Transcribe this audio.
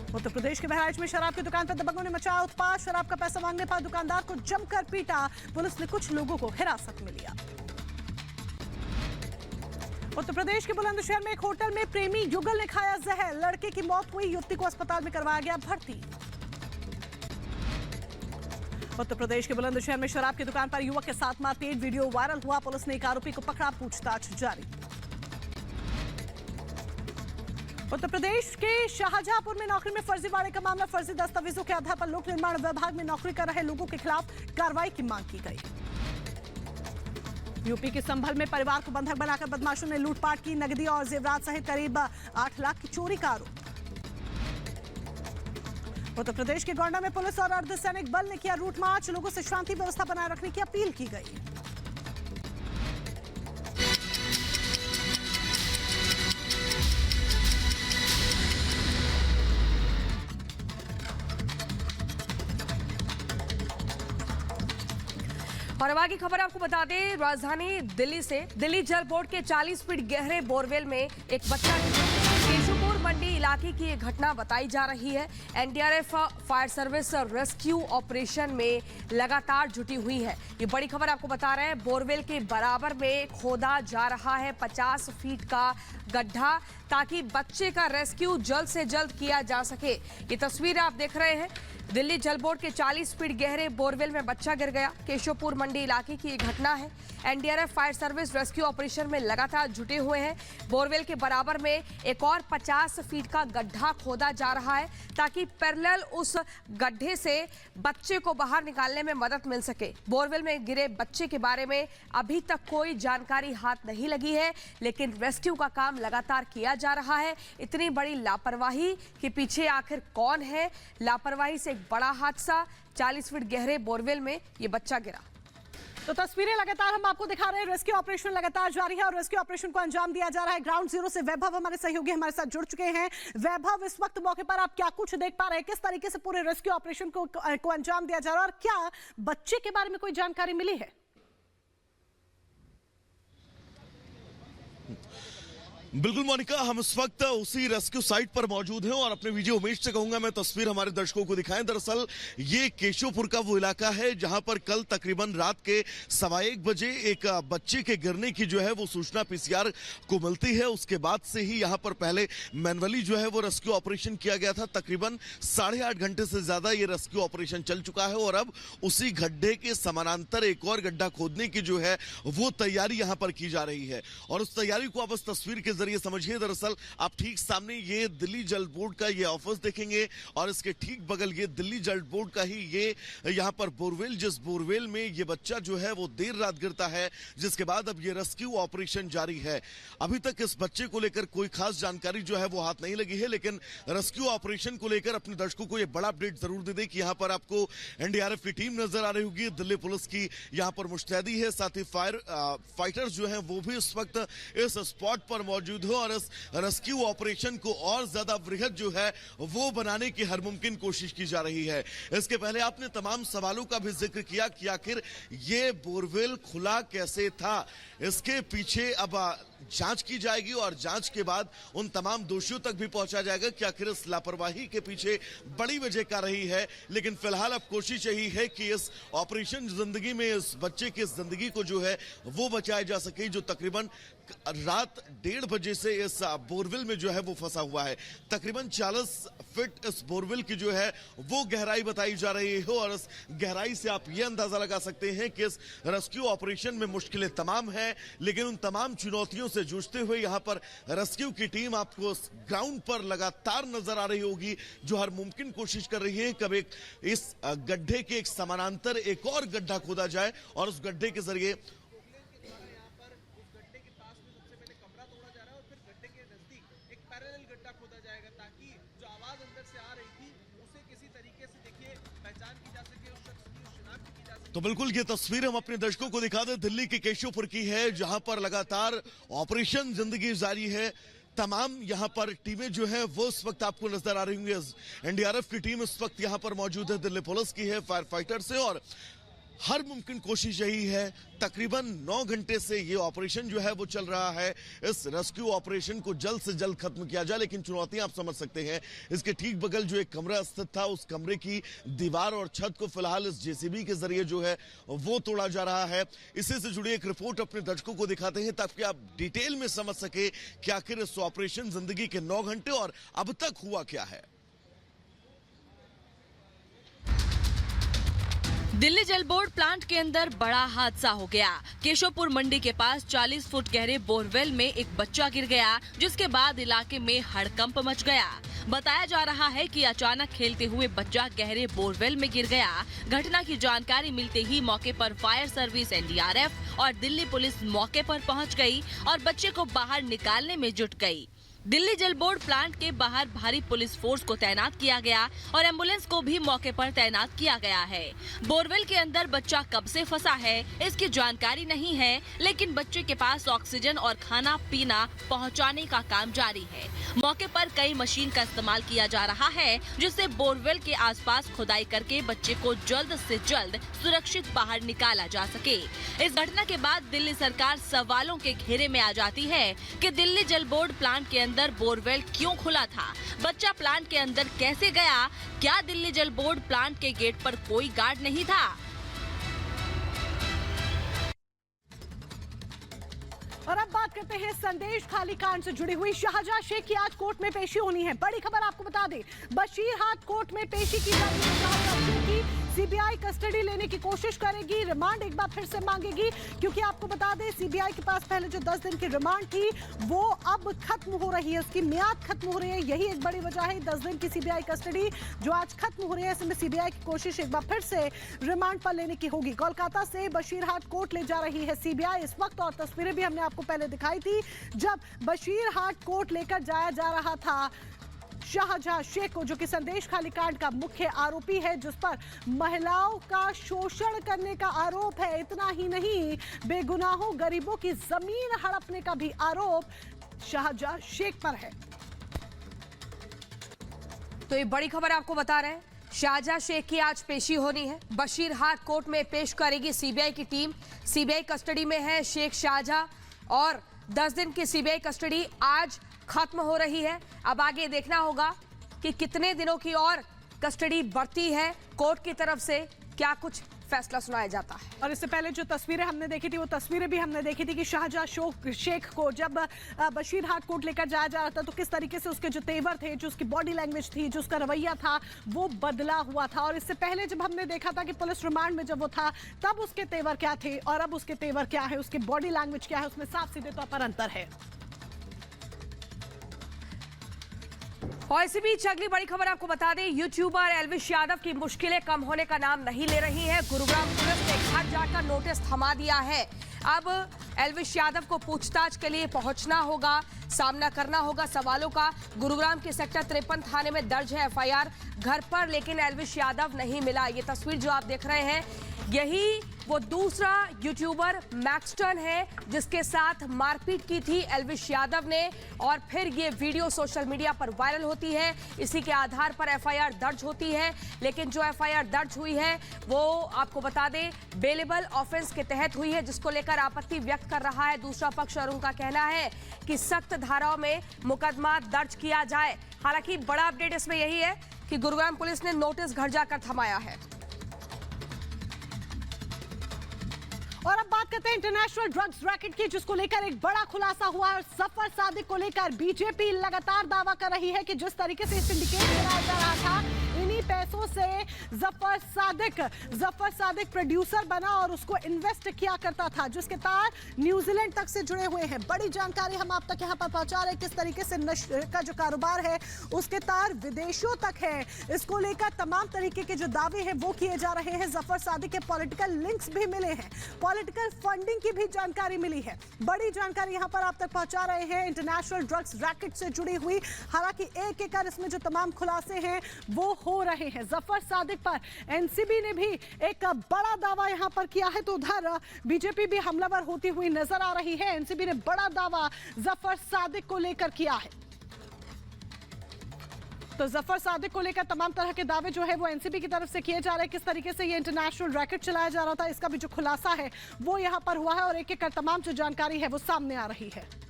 उत्तर प्रदेश के बहराइच में शराब की दुकान पर दबंगों ने मचाया उत्पात। शराब का पैसा मांगने पर दुकानदार को जमकर पीटा। पुलिस ने कुछ लोगों को हिरासत में लिया। उत्तर प्रदेश के बुलंदशहर में एक होटल में प्रेमी युगल ने खाया जहर। लड़के की मौत हुई, युवती को अस्पताल में करवाया गया भर्ती। उत्तर प्रदेश के बुलंदशहर में शराब की दुकान पर युवक के साथ मारपीट, वीडियो वायरल हुआ। पुलिस ने एक आरोपी को पकड़ा, पूछताछ जारी। उत्तर प्रदेश के शाहजहांपुर में नौकरी में फर्जीवाड़े का मामला। फर्जी दस्तावेजों के आधार पर लोक निर्माण विभाग में नौकरी कर रहे लोगों के खिलाफ कार्रवाई की मांग की गई। यूपी के संभल में परिवार को बंधक बनाकर बदमाशों ने लूटपाट की। नकदी और जेवरात सहित करीब 8 लाख की चोरी का आरोप। उत्तर प्रदेश के गोंडा में पुलिस और अर्धसैनिक बल ने किया रूट मार्च। लोगों से शांति व्यवस्था बनाए रखने की अपील की गई। और अब आगे खबर आपको बता दें, राजधानी दिल्ली से दिल्ली जल बोर्ड के 40 फीट गहरे बोरवेल में एक बच्चा केशवपुर मंडी इलाके की एक घटना बताई जा रही है। NDRF fire service rescue operation में लगातार जुटी हुई है। ये बड़ी खबर आपको बता रहे हैं। बोरवेल के बराबर में खोदा जा रहा है 50 फीट का गड्ढा, ताकि बच्चे का रेस्क्यू जल्द से जल्द किया जा सके। ये तस्वीर आप देख रहे हैं, दिल्ली जल बोर्ड के 40 फीट गहरे बोरवेल में बच्चा गिर गया। केशवपुर मंडी इलाके की एक घटना है। NDRF fire service rescue operation में लगातार जुटे हुए हैं। बोरवेल के बराबर में एक और 50 फीट का गड्ढा खोदा जा रहा है, ताकि पैरेलल उस गड्ढे से बच्चे को बाहर निकालने में मदद मिल सके। बोरवेल में गिरे बच्चे के बारे में अभी तक कोई जानकारी हाथ नहीं लगी है, लेकिन रेस्क्यू का काम लगातार किया जा रहा है। इतनी बड़ी लापरवाही के पीछे आखिर कौन है? लापरवाही से एक बड़ा हादसा, 40 फीट गहरे बोरवेल में ये बच्चा गिरा। तो तस्वीरें लगातार हम आपको दिखा रहे हैं। रेस्क्यू ऑपरेशन लगातार जारी है और रेस्क्यू ऑपरेशन को अंजाम दिया जा रहा है। ग्राउंड जीरो से वैभव हमारे सहयोगी हमारे साथ जुड़ चुके हैं। वैभव, इस वक्त मौके पर आप क्या कुछ देख पा रहे हैं? किस तरीके से पूरे रेस्क्यू ऑपरेशन को अंजाम दिया जा रहा है और क्या बच्चे के बारे में कोई जानकारी मिली है? बिल्कुल मोनिका, हम इस वक्त उसी रेस्क्यू साइट पर मौजूद हैं और अपने वीडियो उमेश से कहूंगा मैं तस्वीर हमारे दर्शकों को दिखाएं। दरअसल ये केशवपुर का वो इलाका है जहां पर कल तकरीबन रात के 1:15 बजे एक बच्चे के गिरने की जो है वो सूचना पीसीआर को मिलती है। उसके बाद से ही यहां पर पहले मैनुअली जो है वो रेस्क्यू ऑपरेशन किया गया था। तकरीबन 8.5 घंटे से ज्यादा ये रेस्क्यू ऑपरेशन चल चुका है और अब उसी गड्ढे के समानांतर एक और गड्ढा खोदने की जो है वो तैयारी यहां पर की जा रही है और उस तैयारी को आप इस तस्वीर के जरिए समझिए। दरअसल आप ठीक सामने ये दिल्ली जल बोर्ड का ये ऑफिस देखेंगे और इसके ठीक बगल ये दिल्ली जल बोर्ड का ही ये यहां पर बोरवेल, जिस बोरवेल में ये बच्चा जो है वो देर रात गिरता है, जिसके बाद अब ये रेस्क्यू ऑपरेशन जारी है। अभी तक इस बच्चे को लेकर कोई खास जानकारी जो है वो हाथ नहीं लगी है, लेकिन रेस्क्यू ऑपरेशन को लेकर अपने दर्शकों को ये बड़ा अपडेट जरूर दे दे कि यहां पर आपको एनडीआरएफ की टीम नजर आ रही होगी, दिल्ली पुलिस की यहां पर मुस्तैदी है, साथ ही फाइटर्स जो है वो भी इस वक्त इस स्पॉट पर मौजूद और इस रेस्क्यू ऑपरेशन को और ज्यादा वृहद जो है वो बनाने की हर मुमकिन कोशिश की जा रही है। इसके पहले आपने तमाम सवालों का भी जिक्र किया कि आखिर ये बोरवेल खुला कैसे था। इसके पीछे अब जांच की जाएगी और जांच के बाद उन तमाम दोषियों तक भी पहुंचा जाएगा कि आखिर इस लापरवाही के पीछे बड़ी वजह क्या रही है। लेकिन फिलहाल अब कोशिश यही है कि इस ऑपरेशन जिंदगी में इस बच्चे की जिंदगी को जो है वो बचाया जा सके, जो तकरीबन रात 1:30 बजे से इस बोरवेल में जो है वो फंसा हुआ है। तकरीबन 40 फीट इस बोरवेल की जो है वो गहराई बताई जा रही है और इस गहराई से आप ये अंदाजा लगा सकते हैं कि इस रेस्क्यू ऑपरेशन में मुश्किलें तमाम हैं, लेकिन उन तमाम चुनौतियों से जूझते हुए यहां पर रेस्क्यू की टीम आपको ग्राउंड पर लगातार नजर आ रही होगी, जो हर मुमकिन कोशिश कर रही है कब एक इस गड्ढे के एक समानांतर एक और गड्ढा खोदा जाए और उस गड्ढे के जरिए तो बिल्कुल ये तस्वीर हम अपने दर्शकों को दिखा दें, दिल्ली के केशवपुर की है जहां पर लगातार ऑपरेशन जिंदगी जारी है। तमाम यहां पर टीमें जो हैं वो इस वक्त आपको नजर आ रही होंगी। एनडीआरएफ की टीम इस वक्त यहां पर मौजूद है, दिल्ली पुलिस की है, फायर फाइटर से और हर मुमकिन कोशिश यही है। तकरीबन 9 घंटे से ये ऑपरेशन जो है वो चल रहा है। इस रेस्क्यू ऑपरेशन को जल्द से जल्द खत्म किया जाए, लेकिन चुनौतियां आप समझ सकते हैं। इसके ठीक बगल जो एक कमरा स्थित था, उस कमरे की दीवार और छत को फिलहाल इस जेसीबी के जरिए जो है वो तोड़ा जा रहा है। इसी से जुड़ी एक रिपोर्ट अपने दर्शकों को दिखाते हैं ताकि आप डिटेल में समझ सके कि आखिर इस ऑपरेशन जिंदगी के 9 घंटे और अब तक हुआ क्या है। दिल्ली जल बोर्ड प्लांट के अंदर बड़ा हादसा हो गया। केशवपुर मंडी के पास 40 फुट गहरे बोरवेल में एक बच्चा गिर गया, जिसके बाद इलाके में हड़कंप मच गया। बताया जा रहा है कि अचानक खेलते हुए बच्चा गहरे बोरवेल में गिर गया। घटना की जानकारी मिलते ही मौके पर फायर सर्विस, एनडीआरएफ और दिल्ली पुलिस मौके पर पहुंच गई और बच्चे को बाहर निकालने में जुट गई। दिल्ली जल बोर्ड प्लांट के बाहर भारी पुलिस फोर्स को तैनात किया गया और एम्बुलेंस को भी मौके पर तैनात किया गया है। बोरवेल के अंदर बच्चा कब से फंसा है इसकी जानकारी नहीं है, लेकिन बच्चे के पास ऑक्सीजन और खाना पीना पहुंचाने का काम जारी है। मौके पर कई मशीन का इस्तेमाल किया जा रहा है, जिससे बोरवेल के आसपास खुदाई करके बच्चे को जल्द से जल्द सुरक्षित बाहर निकाला जा सके। इस घटना के बाद दिल्ली सरकार सवालों के घेरे में आ जाती है कि दिल्ली जल बोर्ड प्लांट के अंदर बोरवेल क्यों खुला था, बच्चा प्लांट के अंदर कैसे गया, क्या दिल्ली जल बोर्ड प्लांट के गेट पर कोई गार्ड नहीं था। और अब बात करते हैं संदेश खाली कांड से जुड़ी हुई। शाहजहां शेख की आज कोर्ट में पेशी होनी है। बड़ी खबर आपको बता दें, बशीरहाट कोर्ट में पेशी की जा रही है। शाहजहां शेख की सीबीआई कस्टडी लेने की कोशिश करेगी, रिमांड एक बार फिर से मांगेगी, क्योंकि आपको बता दें सीबीआई के पास पहले जो 10 दिन की रिमांड थी वो अब खत्म हो रही है, उसकी मियाद खत्म हो रही है। यही एक बड़ी वजह है 10 दिन की सीबीआई कस्टडी जो आज खत्म हो रही है। ऐसे में सीबीआई की कोशिश एक बार फिर से रिमांड पर लेने की होगी। कोलकाता से बशीरहाट कोर्ट ले जा रही है सीबीआई इस वक्त, और तस्वीरें भी हमने आपको पहले दिखाई थी जब बशीरहाट कोर्ट लेकर जाया जा रहा था शाहजहां शेख को, जो कि संदेश खाली कांड का मुख्य आरोपी है, जिस पर महिलाओं का शोषण करने का आरोप है। इतना ही नहीं, बेगुनाहों गरीबों की जमीन हड़पने का भी आरोप शाहजहां शेख पर है। तो ये बड़ी खबर आपको बता रहे हैं, शाहजहां शेख की आज पेशी होनी है। बशीरहाट कोर्ट में पेश करेगी सीबीआई की टीम। सीबीआई कस्टडी में है शेख शाहजहां और 10 दिन की सीबीआई कस्टडी आज खत्म हो रही है। अब आगे देखना होगा कि कितने दिनों की और कस्टडी बढ़ती है। कोर्ट की तरफ से क्या कुछ फैसला सुनाया जाता है। और इससे पहले जो तस्वीरें हमने देखी थी वो तस्वीरें भी हमने देखी थी कि शाहजहां शेख को जब बशीरहाट कोर्ट लेकर जाया जा रहा था तो किस तरीके से उसके जो तेवर थे, जो उसकी बॉडी लैंग्वेज थी, जो उसका रवैया था, वो बदला हुआ था। और इससे पहले जब हमने देखा था कि पुलिस रिमांड में जब वो था तब उसके तेवर क्या थे और अब उसके तेवर क्या है, उसकी बॉडी लैंग्वेज क्या है, उसमें साफ सीधे तौर पर अंतर है। और इसी बीच अगली बड़ी खबर आपको बता दें, यूट्यूबर एल्विश यादव की मुश्किलें कम होने का नाम नहीं ले रही है। गुरुग्राम पुलिस ने घर जाकर नोटिस थमा दिया है। अब एल्विश यादव को पूछताछ के लिए पहुंचना होगा, सामना करना होगा सवालों का। गुरुग्राम के सेक्टर 53 थाने में दर्ज है एफआईआर घर पर, लेकिन एल्विश यादव नहीं मिला। ये तस्वीर जो आप देख रहे हैं, यही वो दूसरा यूट्यूबर मैक्सटन है जिसके साथ मारपीट की थी एल्विश यादव ने, और फिर ये वीडियो सोशल मीडिया पर वायरल होती है। इसी के आधार पर एफआईआर दर्ज होती है, लेकिन जो एफआईआर दर्ज हुई है वो आपको बता दें बेलेबल ऑफेंस के तहत हुई है, जिसको लेकर आपत्ति व्यक्त कर रहा है दूसरा पक्ष, और उनका कहना है कि सख्त धाराओं में मुकदमा दर्ज किया जाए। हालांकि बड़ा अपडेट इसमें यही है कि गुरुग्राम पुलिस ने नोटिस घर जाकर थमाया है। और अब बात करते हैं इंटरनेशनल ड्रग्स रैकेट की, जिसको लेकर एक बड़ा खुलासा हुआ है। जफर सादिक को लेकर बीजेपी लगातार दावा कर रही है कि जिस तरीके से सिंडिकेट चलाया जा रहा था, इन्हीं पैसों से जफर सादिक प्रोड्यूसर बना और उसको इन्वेस्ट किया करता था, जिसके तार न्यूजीलैंड तक से जुड़े हुए हैं। बड़ी जानकारी हम आप तक यहाँ पर पहुंचा रहे हैं, किस तरीके से नशे का जो कारोबार है उसके तार विदेशों तक है। इसको लेकर तमाम तरीके के जो दावे हैं वो किए जा रहे हैं। जफर सादिक के पॉलिटिकल लिंक्स भी मिले हैं, पॉलिटिकल फंडिंग की भी जानकारी मिली है। बड़ी जानकारी यहाँ पर आप तक पहुंचा रहे हैं इंटरनेशनल ड्रग्स रैकेट से जुड़ी हुई। हालांकि एक एक कर इसमें जो तमाम खुलासे हैं वो हो रहे हैं। जफर सादिक पर एनसीबी ने भी एक बड़ा दावा यहां पर किया है, तो उधर बीजेपी भी हमलावर होती हुई नजर आ रही है। एनसीबी ने बड़ा दावा जफर सादिक को लेकर किया है। तो जफर सादिक को लेकर तमाम तरह के दावे जो है वो एनसीबी की तरफ से किए जा रहे हैं। किस तरीके से ये इंटरनेशनल रैकेट चलाया जा रहा था, इसका भी जो खुलासा है वो यहाँ पर हुआ है और एक एक कर तमाम जो जानकारी है वो सामने आ रही है।